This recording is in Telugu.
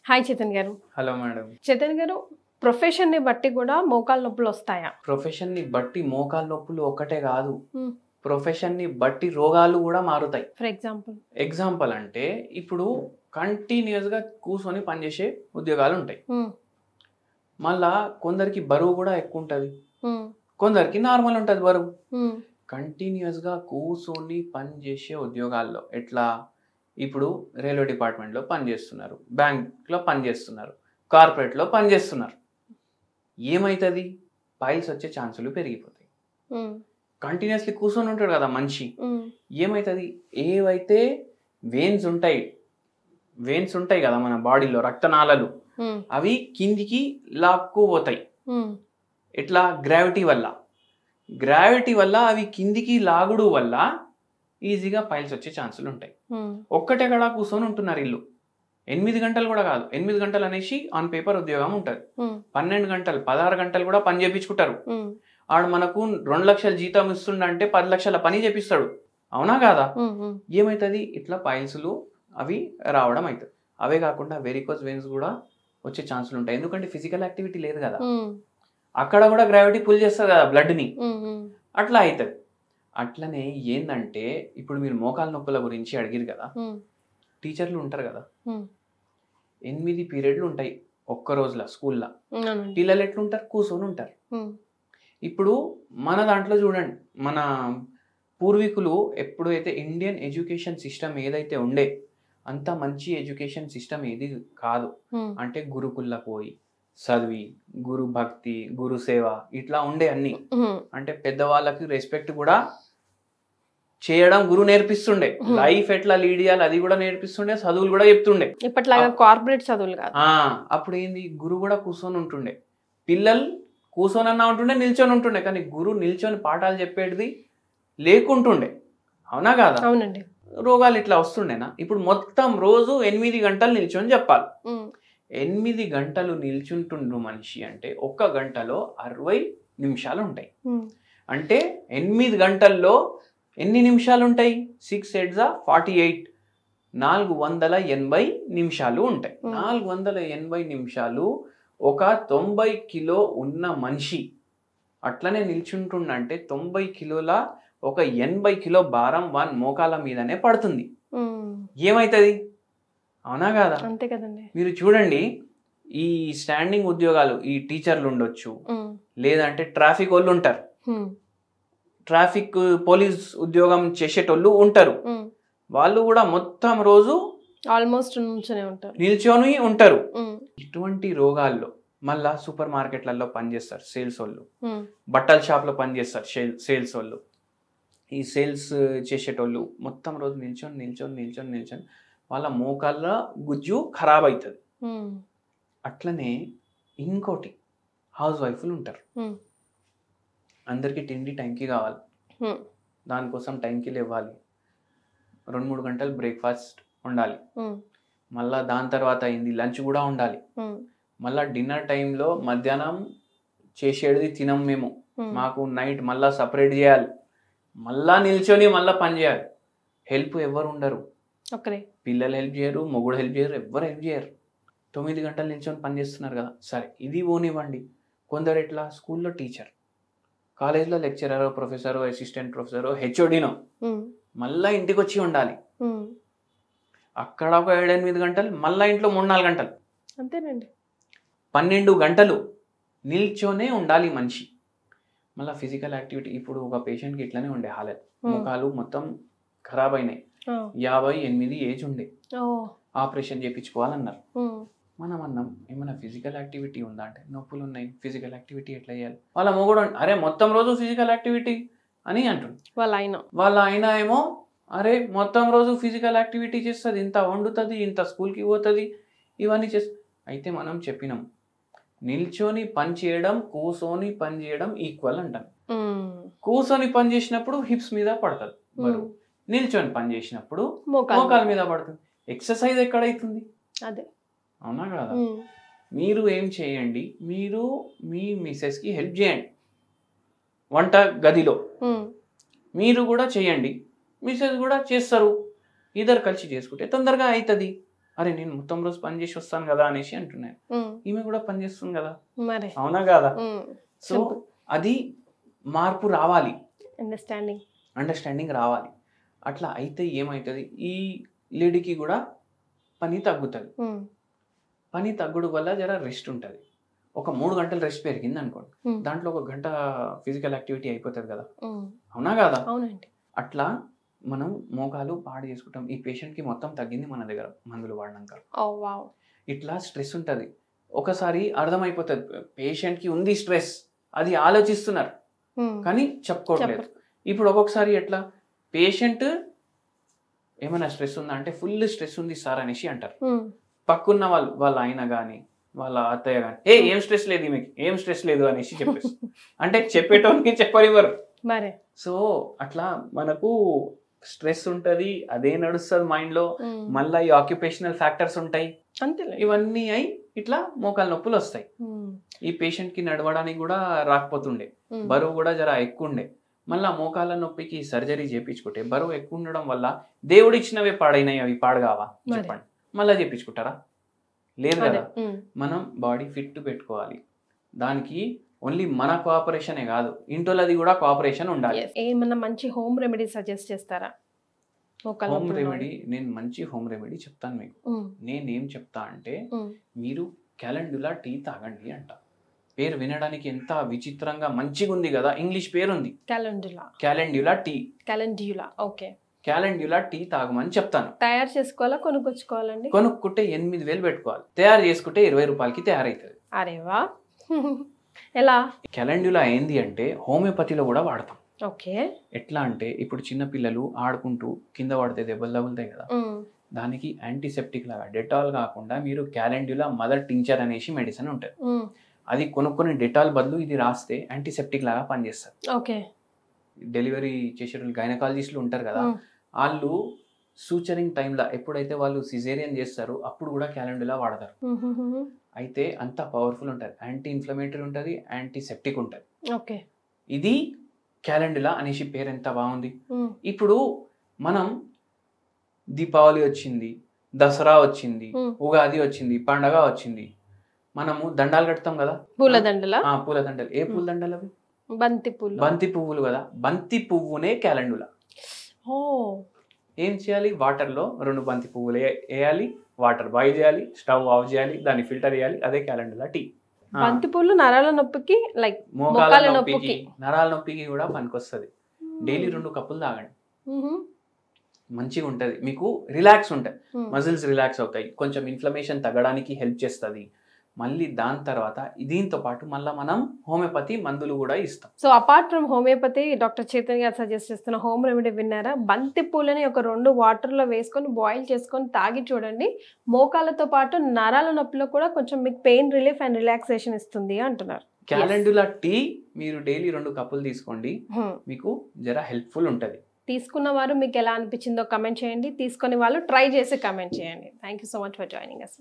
హాయ్ చేతన్ గారు. Hello madam. చేతన్ గారు, ప్రొఫెషన్‌ని బట్టి కూడా మోకాళ్ళ నొప్పులొస్తాయా? ప్రొఫెషన్‌ని బట్టి మోకాళ్ళ నొప్పులు ఒక్కటే కాదు. హ్మ్. ప్రొఫెషన్‌ని బట్టి రోగాలు కూడా మారుతాయి. For example? ఎగ్జాంపుల్ అంటే ఇప్పుడు కంటిన్యూయస్‌గా కూర్చొని పనిచేసే ఉద్యోగాలు ఉంటాయి. హ్మ్. మళ్ళా కొందరికి బరువు కూడా ఎక్కువ ఉంటది. హ్మ్. కొందరికి నార్మల్ ఉంటది బరువు. హ్మ్. కంటిన్యూయస్‌గా కూర్చొని పనిచేసే ఉద్యోగాల్లో ఎట్లా? ఇప్పుడు రైల్వే డిపార్ట్మెంట్‌లో పనిచేస్తున్నారు. బ్యాంక్‌లో పనిచేస్తున్నారు. కార్పొరేట్‌లో పనిచేస్తున్నారు. ఏమైతది? పైల్స్ వచ్చే ఛాన్సులు పెరిగిపోతాయి. హ్మ్. కంటిన్యూస్లీ కూర్చొని ఉంటాడు కదా మనిషి. హ్మ్. ఏమైతుంది? ఏవైతే వెయిన్స్ ఉంటాయి కదా మన బాడీలో, రక్తనాళాలు, హ్మ్. అవి కిందికి లాక్కుపోతాయి. హ్మ్. ఎట్లా? గ్రావిటీ వల్ల అవి కిందికి లాగుడు వల్ల ఈజీగా పైల్స్ వచ్చే ఛాన్సులు ఉంటాయి. హ్మ్. ఒక్కటెక్కడ కూర్చొని ఉంటున్నారు ఇల్లు. 8 గంటలు కూడా కాదు. 8 గంటలు అనేసి ఆన్ పేపర్ ఉద్యోగం ఉంటుంది. హ్మ్. 12 గంటలు, 16 గంటలు కూడా పని చేయించుకుంటారు. హ్మ్. ఆడు మనకు 2 లక్షల జీతం ఇస్తుండంటే 10 లక్షల పని చేపిస్తాడు. అవునా కాదా? హ్మ్. హ్మ్. ఏమవుతుంది? ఇట్లా పైల్స్లు అవి రావడం అవుతుంది. అవే కాకుండా వెరికోస్ వెయిన్స్ కూడా వచ్చే ఛాన్సులు ఉంటాయి. ఎందుకంటే ఫిజికల్ యాక్టివిటీ లేదు కదా. హ్మ్. అక్కడ కూడా గ్రావిటీ పుల్ చేస్తుంది కదా బ్లడ్ని. హ్మ్. హ్మ్. అట్లా అవుతుంది. అట్లనే ఏందంటే ఇప్పుడు మీరు మోకాల నొప్పుల గురించి అడిగిరు కదా. హ్మ్. టీచర్లు ఉంటారు కదా, హ్మ్. 8 పీరియడ్లు ఉంటాయి ఒక్క రోజులో స్కూల్లో. అవునండి. పిల్లలు ఎట్లుంటారు? కూర్చొని ఉంటారు. హ్మ్. ఇప్పుడు మన దాంట్లో చూడండి, మన పూర్వీకులు ఎప్పుడైతే ఇండియన్ ఎడ్యుకేషన్ సిస్టమ్ ఏదైతే ఉండే అంత మంచి ఎడ్యుకేషన్ సిస్టమ్ ఏది కాదు. హ్మ్. అంటే గురుకుల్లా పోయి చదివి, గురు భక్తి, గురు సేవ ఇట్లా ఉండే అన్ని. హ్మ్. అంటే పెద్దవాళ్ళకి రెస్పెక్ట్ కూడా చేయడం గురువు నేర్పిస్తుండే. లైఫ్ ఎట్లా లీడ్ చేయాలి అది కూడా నేర్పిస్తుండే. చదువులు కూడా చెప్తుండే. ఇప్పట్లాగా కార్పొరేట్ చదువులు కాదు. అప్పుడు ఏంది? గురువు కూడా కూర్చొని ఉంటుండే. పిల్లలు కూర్చొనన్నా ఉంటుండే, నిల్చొని ఉంటుండే. కానీ గురువు నిల్చొని పాఠాలు చెప్పేది లేకుంటుండే. అవునా కాదా? అవునండి. రోగాలు ఇట్లా వస్తుండేనా? ఇప్పుడు మొత్తం రోజు 8 గంటలు నిల్చొని చెప్పాలి. హ్మ్. 8 గంటలు నిల్చుంటుండ్రు మనిషి అంటే ఒక్క గంటలో 60 నిమిషాలు ఉంటాయి. హ్మ్. అంటే 8 గంటల్లో ఎన్ని నిమిషాలు ఉంటాయి? 6 8 48, 480 నిమిషాలు ఉంటాయి. 480 నిమిషాలు ఒక 90 కిలో ఉన్న మనిషి అట్లనే నిల్చుంటుండంటే 90 కిలోల ఒక 80 కిలో భారం వాన్ మోకాల మీదనే పడుతుంది. హ్మ్. ఏమైతుంది? అవునా కాదా? అంతే కదండి. మీరు చూడండి, ఈ స్టాండింగ్ ఉద్యోగాలు, ఈ టీచర్లు ఉండొచ్చు, హ్మ్. లేదంటే ట్రాఫిక్ వాళ్ళు ఉంటారు, హ్మ్. ట్రాఫిక్ పోలీస్ ఉద్యోగం చేసేటోళ్ళు ఉంటారు. హ్మ్. వాళ్ళు కూడా మొత్తం రోజు ఆల్మోస్ట్ నుంచొనే ఉంటారు. నిల్చొని ఉంటారు. హ్మ్. ఇటువంటి రోగాల్లో మళ్ళా సూపర్ మార్కెట్లలో పనిచేస్తారు సేల్స్ వాళ్ళు, హ్మ్. బట్టల షాప్లో పనిచేస్తారు సేల్స్ వాళ్ళు. ఈ సేల్స్ చేసేటోళ్ళు మొత్తం రోజు నిల్చొని వాళ్ళ మోకాళ్ళ గుజ్జు ఖరాబ్ అవుతుంది. హ్మ్. అట్లనే ఇంకోటి, హౌస్ వైఫ్లు ఉంటారు. హ్మ్. అందరికీ తిండి టైంకి కావాలి. హ్మ్. దానికోసం టైంకి లేవాలి. 2-3 గంటలు బ్రేక్ఫాస్ట్ ఉండాలి. హ్మ్. మళ్ళీ దాని తర్వాత అయింది లంచ్ కూడా ఉండాలి. హ్మ్. మళ్ళీ డిన్నర్ టైంలో మధ్యాహ్నం చేసేది తినం మేము. హ్మ్. మాకు నైట్ మళ్ళీ సపరేట్ చేయాలి. మళ్ళా నిల్చొని మళ్ళీ పని చేయాలి. హెల్ప్ ఎవరు ఉండరు. ఓకే. పిల్లలు హెల్ప్ చేయరు, మొగుడు హెల్ప్ చేయరు, ఎవ్వరు హెల్ప్ చేయరు. 9 గంటలు నిల్చొని పని చేస్తున్నారు కదా. సరే, ఇది పోనివ్వండి. కొందరు ఎట్లా? స్కూల్లో టీచర్, కాలేజ్లో లెక్చరరో, ప్రొఫెసరో, అసిస్టెంట్ ప్రొఫెసరో, హెచ్ఓడినో, హ్మ్. మళ్ళీ ఇంటికి వచ్చి ఉండాలి. హ్మ్. అక్కడ ఒక 7-8 గంటలు, మళ్ళీ ఇంట్లో 3-4 గంటలు, అంతేనండి. 12 గంటలు నిల్చొనే ఉండాలి మనిషి. మళ్ళీ ఫిజికల్ యాక్టివిటీ, ఇప్పుడు ఒక పేషెంట్కి ఇట్లనే ఉండే హాలత్, ముఖాలు మొత్తం ఖరాబ్ అయినాయి. 58 ఏజ్ ఉండే, ఆపరేషన్ చేయించుకోవాలన్నారు. మనం అన్నాం ఏమైనా ఫిజికల్ యాక్టివిటీ ఉందా అంటే, నొప్పులు ఉన్నాయి, ఫిజికల్ యాక్టివిటీ ఎట్లా చేయాలి? వాళ్ళ మొగుడు అరే మొత్తం రోజు ఫిజికల్ యాక్టివిటీ అని అంటుంది. వాళ్ళ ఆయన ఏమో అరే మొత్తం రోజు ఫిజికల్ యాక్టివిటీ చేస్తుంది, ఇంత వండుతుంది, ఇంత స్కూల్కి పోతుంది, ఇవన్నీ చేస్తుంది. అయితే మనం చెప్పినాం, నిల్చొని పని చేయడం, కూర్చొని పని చేయడం ఈక్వల్ అంటాం. కూర్చొని పని చేసినప్పుడు హిప్స్ మీద పడుతుంది బరువు, నిల్చొని పని చేసినప్పుడు మోకాల మీద పడుతుంది. ఎక్సర్సైజ్ ఎక్కడైతుంది? అదే. అవునా కదా? మీరు ఏం చేయండి, మీరు మీ మిసెస్కి హెల్ప్ చేయండి వంట గదిలో. మీరు కూడా చేయండి, మిసెస్ కూడా చేస్తారు. ఇద్దరు కలిసి చేసుకుంటే తొందరగా అవుతుంది. అరే నేను మొత్తం రోజు పని చేసి వస్తాను కదా అనేసి అంటున్నాను. ఈమె కూడా పని చేస్తుంది కదా, మరి అవునా కదా? So Simple. అది మార్పు రావాలి, అండర్స్టాండింగ్ రావాలి. అట్లా అయితే ఏమవుతుంది, ఈ లేడీకి కూడా పని తగ్గుతుంది. పని తగ్గుడు వల్ల జర రెస్ట్ ఉంటుంది. ఒక 3 గంటలు రెస్ట్ పెరిగింది అనుకోండి, దాంట్లో 1 గంట ఫిజికల్ యాక్టివిటీ అయిపోతుంది కదా, అవునా కదా? అవునండి. అట్లా మనం మోకాలు పాడు చేసుకుంటాం. ఈ పేషెంట్కి మొత్తం తగ్గింది మన దగ్గర మందులు వాడినాక. ఇట్లా స్ట్రెస్ ఉంటుంది. ఒకసారి అర్థమైపోతుంది పేషెంట్కి ఉంది స్ట్రెస్, అది ఆలోచిస్తున్నారు కానీ చెప్పుకోవట్లేదు. ఇప్పుడు ఒక్కొక్కసారి ఎట్లా పేషెంట్ ఏమైనా స్ట్రెస్ ఉందా అంటే ఫుల్ స్ట్రెస్ ఉంది సార్ అనేసి అంటారు. పక్కున్న వాళ్ళ ఆయన కానీ వాళ్ళ అత్తయ్య కానీ ఏం స్ట్రెస్ లేదు ఈమెకి, ఏం స్ట్రెస్ లేదు అనేసి చెప్పేసి అంటే చెప్పేటోనికి చెప్పనివ్వరు. సో అట్లా మనకు స్ట్రెస్ ఉంటది, అదే నడుస్తుంది మైండ్ లో. మళ్ళీ ఈ ఆక్యుపేషనల్ ఫ్యాక్టర్స్ ఉంటాయి, ఇవన్నీ అయి ఇట్లా మోకాలు నొప్పులు వస్తాయి. ఈ పేషెంట్ కి నడవడానికి కూడా రాకపోతుండే, బరువు కూడా జర ఎక్కువ ఉండే. మళ్ళా మోకాళ్ళ నొప్పికి సర్జరీ చేయించుకుంటే బరువు ఎక్కువ ఉండడం వల్ల దేవుడు ఇచ్చినవే పాడైనాయి, అవి పాడుగావా చెప్పండి? మళ్ళా చేయించుకుంటారా? లేదు కదా. మనం బాడీ ఫిట్ పెట్టుకోవాలి. దానికి ఓన్లీ మన కోఆపరేషనే కాదు, ఇంటోళ్ళది కూడా కోఆపరేషన్ ఉండాలి. ఏమన్నా మంచి హోమ్ రెమెడీ సజెస్ట్ చేస్తారా? హోమ్ రెమెడీ, నేను మంచి హోమ్ రెమెడీ చెప్తాను మీకు. నేనేం చెప్తా అంటే మీరు క్యాలెండ్యులా టీ తాగండి అంట. పేరు వినడానికి ఎంత విచిత్రంగా మంచిగా ఉంది కదా, ఇంగ్లీష్ పేరు ఉంది క్యాలెండ్యులా టీ. క్యాలెండ్యులా టీ తాగమని చెప్తాను. తయారు చేసుకోవాలా కొనుక్కొచ్చుకోవాలండి? కొనుక్కుంటే 8,000 పెట్టుకోవాలి, తయారు చేసుకుంటే 20 రూపాయలకి తయారైతుంది. అరేవా, ఎలా? క్యాలెండ్యులా ఏంది అంటే హోమియోపతిలో కూడా వాడతాం. ఓకే. ఎట్లా అంటే ఇప్పుడు చిన్న పిల్లలు ఆడుకుంటూ కింద పడితే దెబ్బలు తగులుతాయి కదా, దానికి యాంటీసెప్టిక్ లాగా డెటాల్ కాకుండా మీరు క్యాలెండ్యులా మదర్ టించర్ అనేసి మెడిసిన్ ఉంటుంది, అది కొనుక్కొని డెటాల్ బదులు ఇది రాస్తే యాంటీసెప్టిక్ లాగా పనిచేస్తారు. ఓకే. డెలివరీ చేసేటప్పుడు గైనకాలజిస్టులు ఉంటారు కదా, వాళ్ళు సూచరింగ్ టైంలో ఎప్పుడైతే వాళ్ళు సిజేరియన్ చేస్తారో అప్పుడు కూడా క్యాలెండ్యులా వాడతారు. అయితే అంత పవర్ఫుల్ ఉంటుంది, యాంటీ ఇన్ఫ్లమేటరీ ఉంటుంది, యాంటీసెప్టిక్ ఉంటుంది. ఓకే. ఇది క్యాలెండ్యులా అనేసి పేరు ఎంత బాగుంది. ఇప్పుడు మనం దీపావళి వచ్చింది, దసరా వచ్చింది, ఉగాది వచ్చింది, పండగ వచ్చింది, మనము దండాలు కడతాం కదా, పూలదండలు. ఏ పూలదండలు అవి? బంతి పువ్వులు కదా. బంతి పువ్వునే క్యాలెండ్యులా. ఏం చేయాలి, వాటర్లో 2 బంతి పువ్వులు వేయాలి, వాటర్ బాయిల్ చేయాలి, స్టవ్ ఆఫ్ చేయాలి, దాన్ని ఫిల్టర్ చేయాలి, అదే క్యాలెండ్యులా టీ. బంతి పూలు నరాల నొప్పికి, మోకాల నొప్పికి, నరాల నొప్పికి కూడా పనికొస్తుంది. డైలీ 2 కప్పులు తాగండి, మంచిగా ఉంటుంది. మీకు రిలాక్స్ ఉంటుంది, మజిల్స్ రిలాక్స్ అవుతాయి, కొంచెం ఇన్ఫ్లమేషన్ తగ్గడానికి హెల్ప్ చేస్తుంది. మళ్ళీ దాని తర్వాత దీంతో పాటు మళ్ళీ మనం హోమియోపతి మందులు కూడా ఇస్తాం. So apart from homeopathy, doctor Chaitanya గారు సజెస్ట్ చేస్తున్న హోమ్ రెమెడీ విన్నారా? బంతి పూలని ఒక 2 వాటర్లో వేసుకొని బాయిల్ చేసుకొని తాగి చూడండి. మోకాలతో పాటు నరాల నొప్పిలో కూడా కొంచెం మీకు పెయిన్ రిలీఫ్ అండ్ రిలాక్సేషన్ ఇస్తుంది అంటున్నారు. క్యాలెండ్యులా టీ మీరు డైలీ 2 కప్పులు తీసుకోండి, మీకు జర హెల్ప్ఫుల్ ఉంటుంది. తీసుకున్న వారు మీకు ఎలా అనిపించిందో కమెంట్ చేయండి, తీసుకునే వాళ్ళు ట్రై చేసి కమెంట్ చేయండి. Thank you so much for joining us.